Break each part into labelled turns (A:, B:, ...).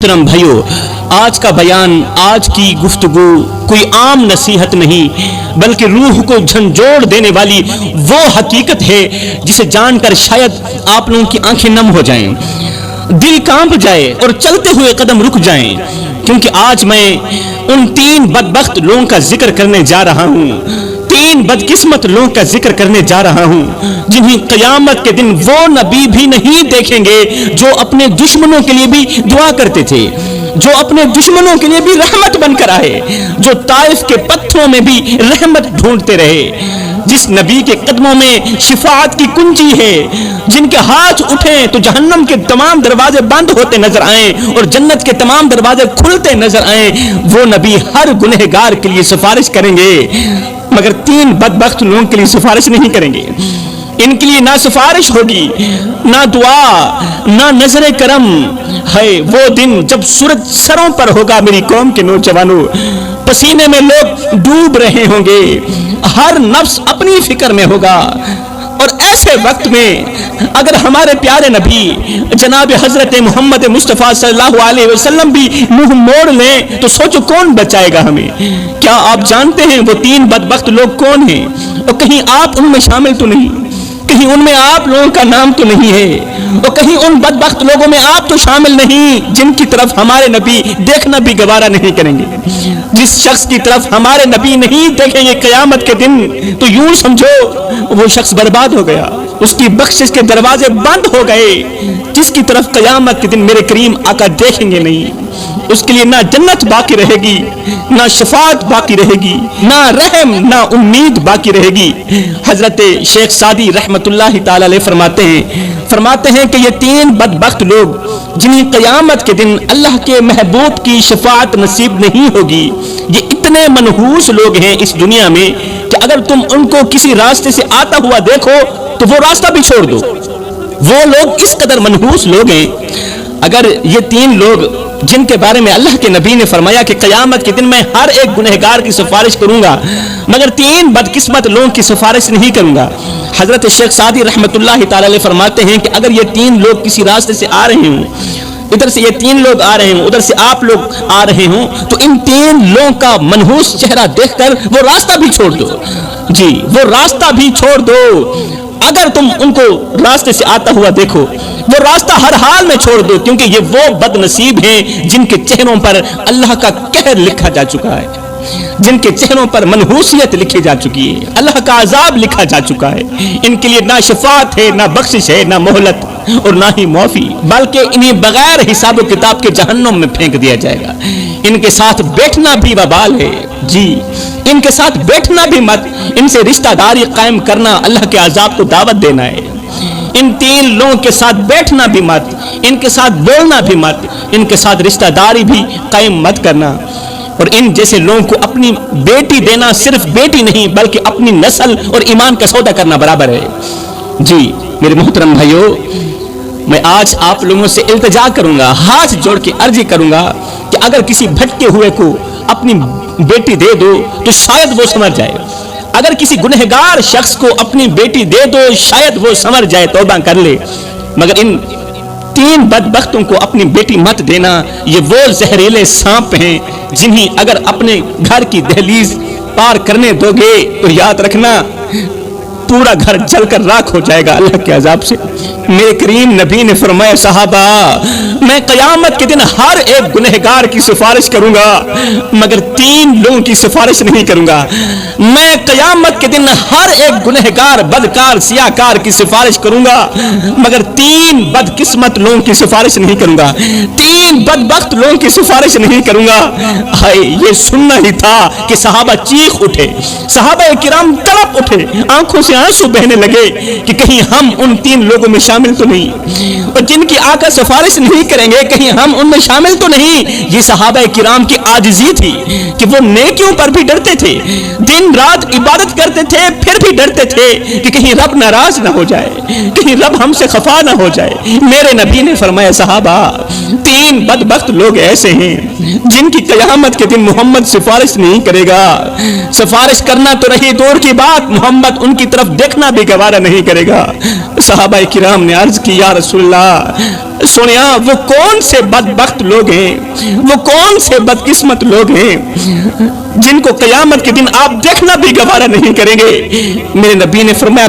A: محترم بھائیو، آج کا بیان، آج کی گفتگو کوئی عام نصیحت نہیں بلکہ روح کو جھنجھوڑ دینے والی وہ حقیقت ہے جسے جان کر شاید آپ لوگوں کی آنکھیں نم ہو جائیں، دل کانپ جائے اور چلتے ہوئے قدم رک جائیں، کیونکہ آج میں ان 3 بدبخت لوگوں کا ذکر کرنے جا رہا ہوں، 3 بدقسمت لوگوں کا ذکر کرنے جا رہا ہوں جنہیں قیامت کے دن وہ نبی بھی نہیں دیکھیں گے جو اپنے دشمنوں کے لیے بھی دعا کرتے تھے، جو اپنے دشمنوں کے لیے بھی رحمت بن کر آئے، جو طائف کے پتھروں میں بھی رحمت ڈھونڈتے رہے، جس نبی کے قدموں میں شفاعت کی کنجی ہے، جن کے ہاتھ اٹھیں تو جہنم کے تمام دروازے بند ہوتے نظر آئیں اور جنت کے تمام دروازے کھلتے نظر آئیں، وہ نبی ہر گنہگار کے لیے سفارش کریں گے، مگر 3 بدبخت لوگوں کے لیے سفارش نہیں کریں گے۔ ان کے لیے نہ سفارش ہوگی، نہ دعا، نہ نظر کرم۔ ہے وہ دن جب سورج سروں پر ہوگا، میری قوم کے نوجوانوں، پسینے میں لوگ ڈوب رہے ہوں گے، ہر نفس اپنی فکر میں ہوگا، اور ایسے وقت میں اگر ہمارے پیارے نبی جناب حضرت محمد مصطفیٰ صلی اللہ علیہ وسلم بھی منہ موڑ لیں تو سوچو کون بچائے گا ہمیں؟ کیا آپ جانتے ہیں وہ 3 بدبخت لوگ کون ہیں؟ اور کہیں آپ ان میں شامل تو نہیں، کہیں ان میں آپ لوگوں کا نام تو نہیں ہے، اور کہیں ان بدبخت لوگوں میں آپ تو شامل نہیں جن کی طرف ہمارے نبی دیکھنا بھی گوارا نہیں کریں گے؟ جس شخص کی طرف ہمارے نبی نہیں دیکھیں گے قیامت کے دن تو یوں سمجھو وہ شخص برباد ہو گیا، اس کی بخشش کے دروازے بند ہو گئے۔ جس کی طرف قیامت کے دن میرے کریم آقا دیکھیں گے نہیں، اس کے لیے نہ جنت باقی رہے گی، نہ شفاعت باقی رہے گی، نہ رحم، نہ امید باقی رہے گی۔ حضرت شیخ سعدی رحمت اللہ تعالی علیہ فرماتے ہیں کہ یہ 3 بدبخت لوگ جنہیں قیامت کے دن اللہ کے محبوب کی شفاعت نصیب نہیں ہوگی، یہ اتنے منحوس لوگ ہیں اس دنیا میں کہ اگر تم ان کو کسی راستے سے آتا ہوا دیکھو تو وہ راستہ بھی چھوڑ دو۔ وہ لوگ اس قدر منحوس لوگ ہیں۔ اگر یہ 3 لوگ جن کے بارے میں اللہ کے نبی نے فرمایا کہ قیامت کے دن میں ہر ایک گنہگار کی سفارش کروں گا مگر 3 بدقسمت لوگوں کی سفارش نہیں کروں گا، حضرت شیخ سعدی رحمت اللہ تعالی علیہ فرماتے ہیں کہ اگر یہ 3 لوگ کسی راستے سے آ رہے ہوں، ادھر سے یہ 3 لوگ آ رہے ہوں، ادھر سے آپ لوگ آ رہے ہوں، تو ان 3 لوگوں کا منحوس چہرہ دیکھ کر وہ راستہ بھی چھوڑ دو، جی وہ راستہ بھی چھوڑ دو۔ اگر تم ان کو راستے سے آتا ہوا دیکھو وہ راستہ ہر حال میں چھوڑ دو، کیونکہ یہ وہ بد نصیب ہیں جن کے چہروں پر اللہ کا قہر لکھا جا چکا ہے، جن کے چہروں پر منحوسیت لکھی جا چکی ہے، اللہ کا عذاب لکھا جا چکا ہے۔ ان کے لیے نہ شفاعت ہے، نہ بخشش ہے، نہ مہلت اور نہ ہی معافی، بلکہ انہیں بغیر حساب و کتاب کے جہنم میں پھینک دیا جائے گا۔ ان کے ساتھ بیٹھنا بھی وبال ہے، جی ان کے ساتھ بیٹھنا بھی مت، ان سے رشتہ داری قائم کرنا اللہ کے عذاب کو دعوت دینا ہے۔ ان 3 لوگوں کے ساتھ بیٹھنا بھی مت، ان کے ساتھ بولنا بھی مت، ان کے ساتھ رشتہ داری بھی قائم مت کرنا۔ اور ان جیسے لوگوں کو اپنی بیٹی دینا صرف بیٹی نہیں بلکہ اپنی نسل اور ایمان کا سودا کرنا برابر ہے۔ جی میرے محترم بھائیو، میں آج آپ لوگوں سے التجا کروں گا، ہاتھ جوڑ کے عرضی کروں گا کہ اگر کسی بھٹکے ہوئے کو اپنی بیٹی دے دو تو شاید وہ سمجھ جائے، اگر کسی گنہگار شخص کو اپنی بیٹی دے دو شاید وہ سمجھ جائے، توبہ کر لے، مگر ان 3 بدبختوں کو اپنی بیٹی مت دینا۔ یہ وہ زہریلے سانپ ہیں جنہیں اگر اپنے گھر کی دہلیز پار کرنے دو گے تو یاد رکھنا پورا گھر جل کر راکھ ہو جائے گا اللہ کے عذاب سے۔ میرے کریم نبی نے فرمایا، صحابہ میں قیامت کے دن ہر ایک گنہگار کی سفارش کروں گا مگر 3 لوگوں کی سفارش نہیں کروں گا۔ میں قیامت کے دن ہر ایک گنہگار، بدکار، سیاہکار کی سفارش کروں گا مگر 3 بدقسمت لوگوں کی سفارش نہیں کروں گا، 3 بدبخت لوگوں کی سفارش نہیں کروں گا۔ ہائے یہ سننا ہی تھا کہ صحابہ چیخ اٹھے، صحابہ کرام تڑپ اٹھے، آنکھوں سے آنسو بہنے لگے کہ کہیں ہم ان 3 لوگوں میں شامل تو نہیں، اور جن کی آقا سفارش نہیں کریں گے کہیں ہم ان میں شامل تو نہیں۔ یہ صحابہ کرام کی عاجزی تھی کہ وہ نیکیوں پر بھی ڈرتے تھے، دن رات عبادت کرتے تھے، پھر بھی ڈرتے تھے کہ کہیں رب ناراض نہ ہو جائے، کہیں رب ہم سے خفا نہ ہو جائے۔ میرے نبی نے فرمایا، صحابہ 3 بدبخت لوگ ایسے ہیں جن کی قیامت کے دن محمد سفارش نہیں کرے گا، سفارش کرنا تو رہی دور کی بات، محمد ان کی طرف دیکھنا بھی گوارا نہیں کرے گا۔ صحابہ کرام نے عرض کی، یا رسول اللہ سونیا وہ کون سے بدبخت لوگ ہیں، وہ کون سے بدقسمت لوگ ہیں جن کو قیامت کے دن آپ دیکھنا بھی گوارا نہیں کریں گے۔ میرے نبی نے فرمایا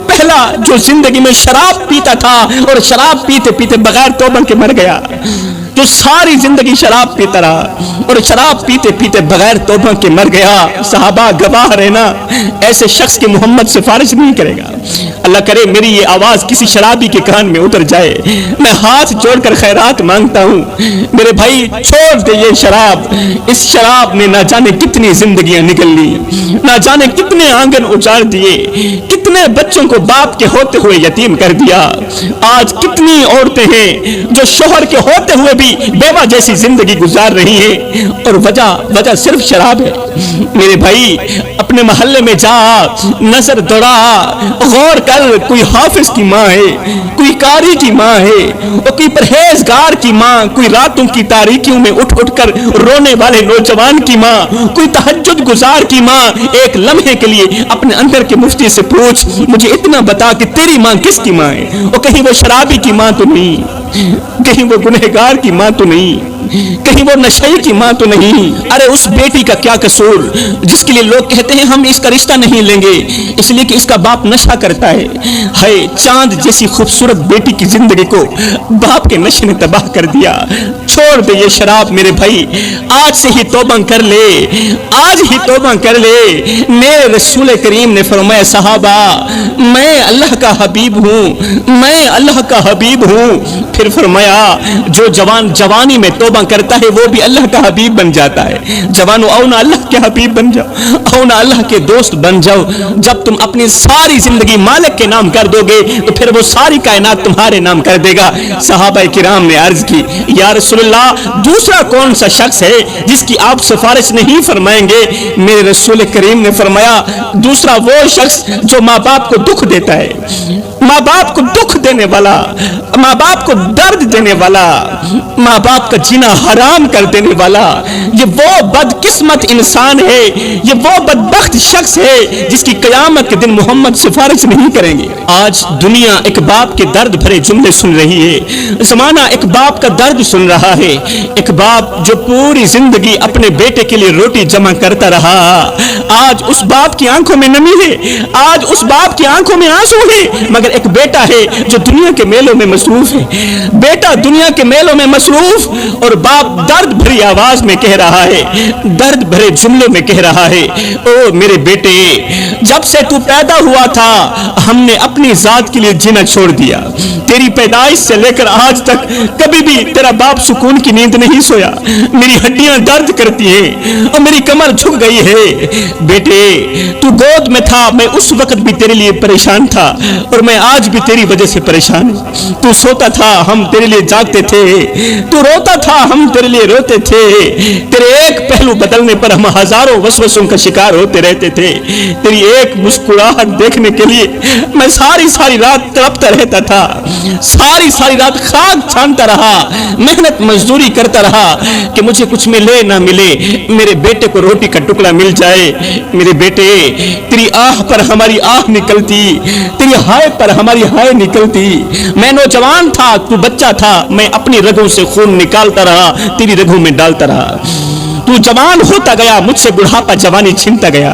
A: پہلا جو زندگی میں شراب پیتا تھا اور شراب پیتے پیتے بغیر توبہ کے مر گیا، جو ساری زندگی شراب پیتا رہا اور شراب پیتے پیتے بغیر توبہ کے مر گیا، صحابہ گواہ رہنا، ایسے شخص کی محمد سفارش نہیں کرے گا۔ اللہ کرے میری یہ آواز کسی شرابی کے کان میں اتر جائے، میں ہاتھ جوڑ کر خیرات مانگتا ہوں، میرے بھائی چھوڑ دے یہ شراب۔ اس شراب نے نہ جانے کتنی زندگیاں نکل لی، نہ جانے کتنے آنگن اجاڑ دیے، کتنے بچوں کو باپ کے ہوتے ہوئے یتیم کر دیا۔ آج کتنی عورتیں ہیں جو شوہر کے ہوتے ہوئے بھی بیوہ جیسی زندگی گزار رہی ہیں، اور وجہ صرف شراب ہے۔ میرے بھائی اپنے محلے میں جا، نظر دوڑا، غور کر، کوئی حافظ کی ماں ہے، کوئی قاری کی ماں ہے، اور کوئی پرہیزگار کی ماں، کوئی راتوں کی تاریکیوں میں اٹھ کر رونے والے نوجوان کی ماں، کوئی تہجد گزار کی ماں، ایک لمحے کے لیے اپنے اندر کے مفتی سے پوچھ، مجھے اتنا بتا کہ تیری ماں کس کی ماں ہے؟ اور کہیں وہ شرابی کی ماں تو نہیں، کہیں وہ گنہگار کی ماں تو نہیں، کہیں وہ نشئی کی ماں تو نہیں۔ ارے اس بیٹی کا کیا قصور جس کے لیے لوگ کہتے ہیں ہم اس کا رشتہ نہیں لیں گے اس لیے کہ اس کا باپ نشہ کرتا ہے۔ ہائے چاند جیسی خوبصورت بیٹی کی زندگی کو باپ کے نشے نے تباہ کر دیا۔ چھوڑ دے یہ شراب میرے بھائی، آج سے ہی توبہ کر لے، آج ہی توبہ کر لے۔ میرے رسول کریم نے فرمایا صحابہ میں اللہ کا حبیب ہوں، میں اللہ کا حبیب ہوں۔ پھر فرمایا جو جوان جوانی میں توبہ کرتا ہے وہ بھی اللہ کا حبیب بن جاتا ہے۔ جوانو آؤ نا اللہ کے حبیب بن جاؤ، آؤ نا اللہ کے دوست بن جاؤ۔ جب تم اپنی ساری زندگی مالک کے نام کر دو گے تو پھر وہ ساری کائنات تمہارے نام کر دے گا۔ صحابہ کرام نے عرض کی یا رسول اللہ دوسرا کون سا شخص ہے جس کی آپ سفارش نہیں فرمائیں گے؟ میرے رسول کریم نے فرمایا دوسرا وہ شخص جو ماں باپ کو دکھ دیتا ہے، ماں باپ کو دکھ دینے والا، ماں باپ کو درد دینے والا، ماں باپ کا جینا حرام کر دینے والا، یہ وہ بدقسمت انسان ہے، یہ وہ بدبخت شخص ہے جس کی قیامت کے دن محمد سفارش نہیں کریں گے۔ آج دنیا ایک باپ کے درد بھرے جملے سن رہی ہے، زمانہ ایک باپ کا درد سن رہا ہے، ایک باپ جو پوری زندگی اپنے بیٹے کے لیے روٹی جمع کرتا رہا، آج اس باپ کی آنکھوں میں نمی ہے، آج اس باپ کی آنکھوں میں آنسو ہے، مگر ایک بیٹا ہے جو دنیا کے میلوں میں مصروف ہے، بیٹا دنیا کے میلوں میں مصروف، اور باپ درد بھری آواز میں کہہ رہا ہے، درد بھرے جملے میں کہہ رہا ہے او میرے بیٹے جب سے تو پیدا ہوا تھا ہم نے اپنی ذات کے لیے جینا چھوڑ دیا، تیری پیدائش سے لے کر آج تک کبھی بھی تیرا باپ سکون کی نیند نہیں سویا، میری ہڈیاں درد کرتی ہیں اور میری کمر جھک گئی ہے۔ بیٹے تو گود میں تھا میں اس وقت بھی تیرے لیے پریشان تھا اور میں آج بھی تیری وجہ سے پریشان ہوں، تو سوتا تھا ہم تیرے لیے جاگتے تھے، تو روتا تھا ہم تیرے لیے روتے تھے، تیرے ایک پہلو بدلنے پر ہم ہزاروں وسوسوں کا شکار ہوتے رہتے تھے، تیری ایک مسکراہٹ دیکھنے کے لیے میں ساری رات تڑپتا رہتا تھا، ساری رات خاک چھانتا رہا، محنت مزدوری کرتا رہا کہ مجھے کچھ ملے نہ ملے میرے بیٹے کو روٹی کا ٹکڑا مل جائے۔ میرے بیٹے تیری آہ پر ہماری آہ نکلتی، تیری ہائے پر ہماری ہائے نکلتی، میں نوجوان تھا تو بچہ تھا، میں اپنی رگوں سے خون نکالتا رہا تیری رگوں میں ڈالتا رہا، تو جوان ہوتا گیا مجھ سے بڑھاپا جوانی چھینتا گیا،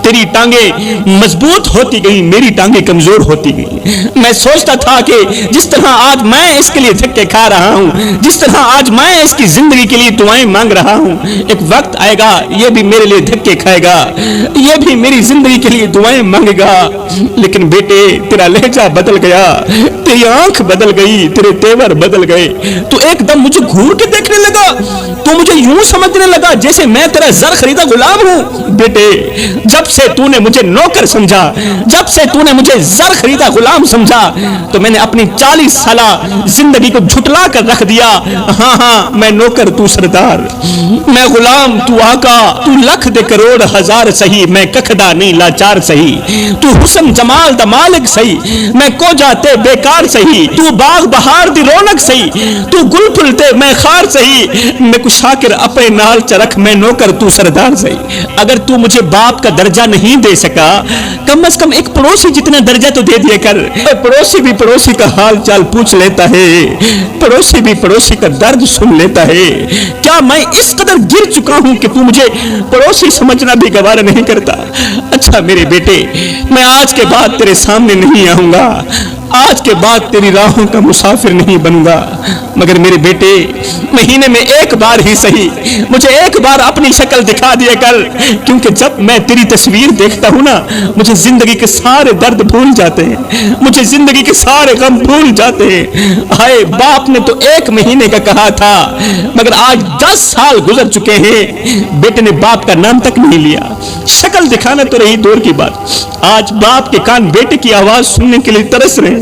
A: تیری ٹانگیں مضبوط ہوتی گئی میری ٹانگیں کمزور ہوتی گئی، میں سوچتا تھا کہ جس طرح آج میں اس کے لیے دھکے کھا رہا ہوں، جس طرح آج میں اس کی زندگی کے لیے دعائیں مانگ رہا ہوں، ایک وقت آئے گا یہ بھی میرے لیے دھکے کھائے گا، یہ بھی میری زندگی کے لیے دعائیں مانگے گا۔ لیکن بیٹے تیرا لہجہ بدل گیا، تیری آنکھ بدل گئی، تیرے تیور بدل گئے، تو ایک دم مجھے گھور کے دیکھنے لگا، تو مجھے یوں سمجھنے لگا جیسے میں تیرا زر خریدا غلام ہوں۔ بیٹے جب سے تو نے مجھے نوکر سمجھا، جب سے تو نے مجھے زر خریدا غلام سمجھا تو میں نے اپنی 40 سالہ زندگی کو جھٹلا کر رکھ دیا، ہاں میں نوکر تو سردار، میں غلام تو آقا، تو لکھ دے کروڑ ہزار سہی میں ککھڑا نہیں لاچار سہی، تو حسن جمال دا مالک سہی میں کو جاتے بیکار سہی، تو باغ بہار دی رونق سہی تو گل پھلتے میں خار سہی، میں کو شاکر اپنے نال چرا رکھ میں نوکر تو سردار سے. اگر تو مجھے باپ کا درجہ نہیں دے سکا کم از کم ایک پڑوسی جتنا درجہ تو دے دیا کر. پڑوسی بھی پڑوسی کا حال چال پوچھ لیتا ہے, پڑوسی بھی پڑوسی کا درد سن لیتا ہے. کیا میں اس قدر گر چکا ہوں کہ تو مجھے پڑوسی سمجھنا بھی گوارا نہیں کرتا؟ اچھا میرے بیٹے, میں آج کے بعد تیرے سامنے نہیں آؤں گا, آج کے بعد تیری راہوں کا مسافر نہیں بنوں گا, مگر میرے بیٹے مہینے میں ایک بار ہی صحیح مجھے ایک بار اپنی شکل دکھا دیا کر, کیونکہ جب میں تیری تصویر دیکھتا ہوں نا مجھے زندگی کے سارے درد بھول جاتے ہیں, مجھے زندگی کے سارے غم بھول جاتے ہیں. ہائے باپ نے تو 1 مہینے کا کہا تھا مگر آج 10 سال گزر چکے ہیں, بیٹے نے باپ کا نام تک نہیں لیا. شکل دکھانا تو رہی دور کی بات, آج باپ کے کان بیٹے کی آواز سننے کے لیے ترس رہے ہیں,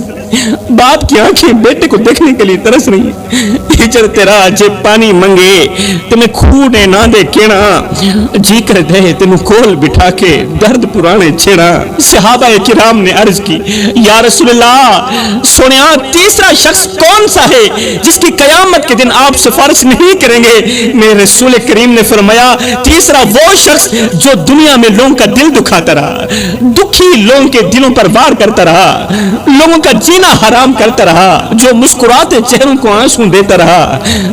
A: باپ کی آنکھیں بیٹے کو دیکھنے کے لیے ترس رہی ہیں. ہجر تیرا جے پانی منگے تمہیں کھونے نہ دے کینا, جی کر دے تینوں کول بٹھا کے درد پرانے چھیڑا. صحابہ کرام نے عرض کی یا رسول اللہ سونیا تیسرا شخص کون سا ہے جس کی قیامت کے دن آپ سفارش نہیں کریں گے؟ میرے رسول کریم نے فرمایا تیسرا وہ شخص جو دنیا میں لوگوں کا دل دکھاتا رہا, دکھی لوگوں کے دلوں پر وار کرتا رہا, لوگوں کا جینا حرام کرتا رہا, جو مسکراتے چہروں کو آنسو دیتا رہا,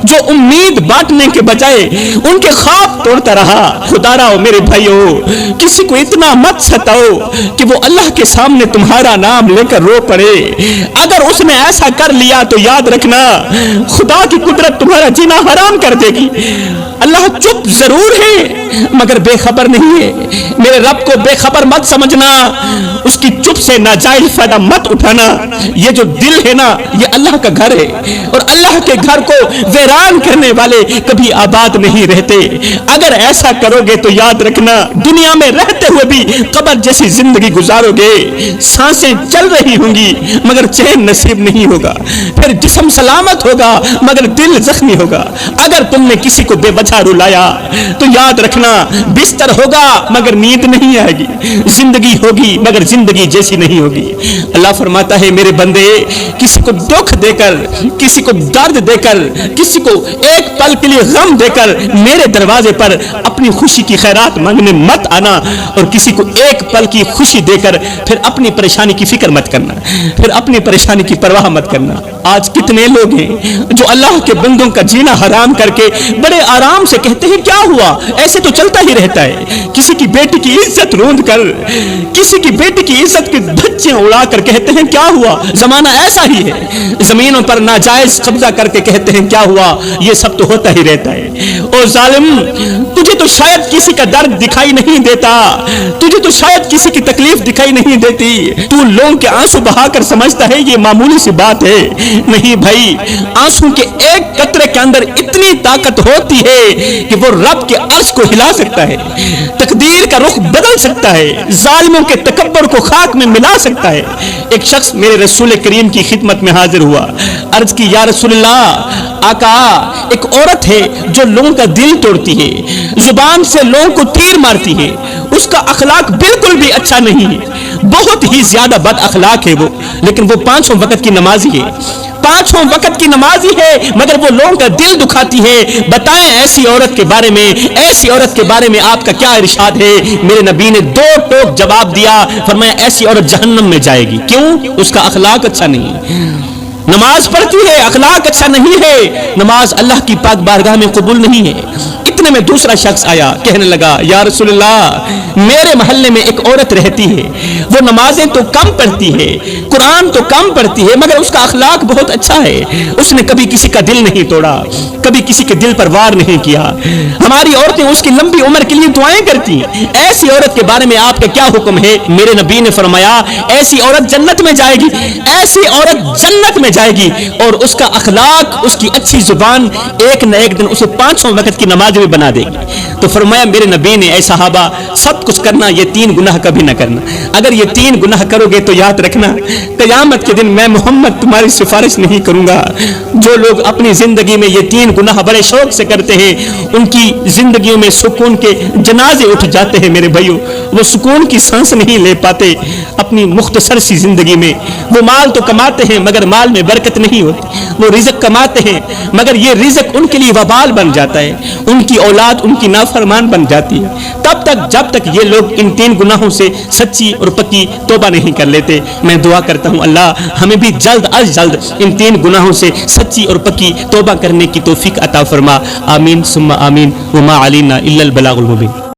A: جو امید بانٹنے کے بجائے ان کے خواب توڑتا رہا. خدا راو میرے بھائیو کسی کو اتنا مت ستاؤ کہ وہ اللہ کے سامنے تمہارا نام لے کر رو پڑے. اگر اس نے ایسا کر لیا تو یاد رکھنا خدا کی قدرت تمہارا جینا حرام کر دے گی. اللہ چپ ضرور ہے مگر بے خبر نہیں ہے. میرے رب کو بے خبر مت سمجھنا, اس کی چپ سے ناجائز فائدہ مت اٹھانا. یہ جو دل ہے نا یہ اللہ کا گھر ہے, اور اللہ کے گھر کو ویران کرنے والے کبھی آباد نہیں رہتے. اگر ایسا کرو گے تو یاد رکھنا دنیا میں رہتے ہوئے بھی قبر جیسی زندگی گزارو گے. سانسیں چل رہی ہوں گی مگر چین نصیب نہیں ہوگا, پھر جسم سلامت ہوگا مگر دل زخمی ہوگا. اگر تم نے کسی کو بے وجہ رلایا تو یاد رکھنا بستر ہوگا مگر نیند نہیں آئے گی, زندگی ہوگی مگر زندگی جیسی نہیں ہوگی. اللہ فرماتا ہے میرے بندے کسی کو دکھ دے کر, کسی کو درد دے کر, کسی کو ایک پل کے لیے غم دے کر میرے دروازے پر اپنی خوشی کی خیرات مانگنے مت آنا, اور کسی کو ایک پل کی خوشی دے کر پھر اپنی پریشانی کی فکر مت کرنا, پھر اپنی پریشانی کی پرواہ مت کرنا. آج کتنے لوگ ہیں جو اللہ کے بندوں کا جینا حرام کر کے بڑے آرام سے کہتے ہیں کیا ہوا, ایسے تو چلتا ہی رہتا ہے. کسی کی بیٹی کی عزت روند کر, کسی کی بیٹی کی عزت کے دھچے اڑا کر کہتے ہیں کیا ہوا, زمانہ ایسا ہی ہے. زمینوں پر ناجائز قبضہ کر کے کہتے ہیں کیا ہوا, یہ سب تو ہوتا ہی رہتا ہے. او ظالم تجھے تو شاید کسی کا درد دکھائی نہیں دیتا, تجھے تو شاید کسی کی تکلیف دکھائی نہیں دیتی, تو لوگوں کے آنسو بہا کر سمجھتا ہے یہ معمولی سی بات ہے. نہیں بھائی, آنسو کے ایک قطرے کے اندر اتنی طاقت ہوتی ہے کہ وہ رب کے عرش کو ہلا سکتا ہے, تقدیر کا رخ بدل سکتا ہے, ظالموں کے تکبر کو خاک میں ملا سکتا ہے. ایک شخص میرے رسول کریم کی خدمت میں حاضر ہوا, عرض کی یا رسول اللہ آقا ایک عورت ہے جو لوگوں کا دل توڑتی ہے, زبان سے لوگوں کو تیر مارتی ہے, اس کا اخلاق بالکل بھی اچھا نہیں ہے, بہت ہی زیادہ بد اخلاق ہے وہ, لیکن وہ 5 وقت کی نمازی ہے, 5 وقت کی نمازی ہے مگر وہ لوگوں کا دل دکھاتی ہے. بتائیں ایسی عورت کے بارے میں, ایسی عورت کے بارے میں آپ کا کیا ارشاد ہے؟ میرے نبی نے 2 ٹوک جواب دیا, فرمایا ایسی عورت جہنم میں جائے گی. کیوں؟ اس کا اخلاق اچھا نہیں ہے. نماز پڑھتی ہے اخلاق اچھا نہیں ہے, نماز اللہ کی پاک بارگاہ میں قبول نہیں ہے. اتنے میں دوسرا شخص آیا, کہنے لگا یا رسول اللہ میرے محلے میں ایک عورت رہتی ہے, وہ نمازیں تو کم پڑھتی ہے, قرآن تو کم پڑھتی ہے مگر اس کا اخلاق بہت اچھا ہے, اس نے کبھی کسی کا دل نہیں توڑا, کبھی کسی کے دل پر وار نہیں کیا. ہماری عورتیں اس کی لمبی عمر کے لیے دعائیں کرتی ہیں. ایسی عورت کے بارے میں آپ کا کیا حکم ہے؟ میرے نبی نے فرمایا ایسی عورت جنت میں جائے گی, ایسی عورت جنت میں جائے گی, اور اس کا اخلاق, اس کی اچھی زبان ایک نہ ایک دن اسے 5 وقت کی نماز بھی بنا دے گی. تو فرمایا میرے نبی نے اے صحابہ سب کچھ کرنا, یہ 3 گناہ کبھی نہ کرنا. اگر یہ 3 گناہ کرو گے تو یاد رکھنا قیامت کے دن میں محمد تمہاری سفارش نہیں کروں گا. جو لوگ اپنی زندگی میں یہ 3 گناہ بڑے شوق سے کرتے ہیں ان کی زندگیوں میں سکون کے جنازے اٹھ جاتے ہیں. میرے بھائیو وہ سکون کی سانس نہیں لے پاتے اپنی مختصر سی زندگی میں. وہ مال تو کماتے ہیں مگر مال میں برکت نہیں ہوتی, وہ رزق کماتے ہیں مگر یہ رزق ان کے لیے وبال بن جاتا ہے, ان کی اولاد ان کی نافرمان بن جاتی ہے، تب تک جب تک یہ لوگ ان 3 گناہوں سے سچی اور پکی توبہ نہیں کر لیتے۔ میں دعا کرتا ہوں اللہ ہمیں بھی جلد از جلد ان 3 گناہوں سے سچی اور پکی توبہ کرنے کی توفیق عطا فرما۔ آمین ثم آمین۔ وما علینا الا البلاغ المبین۔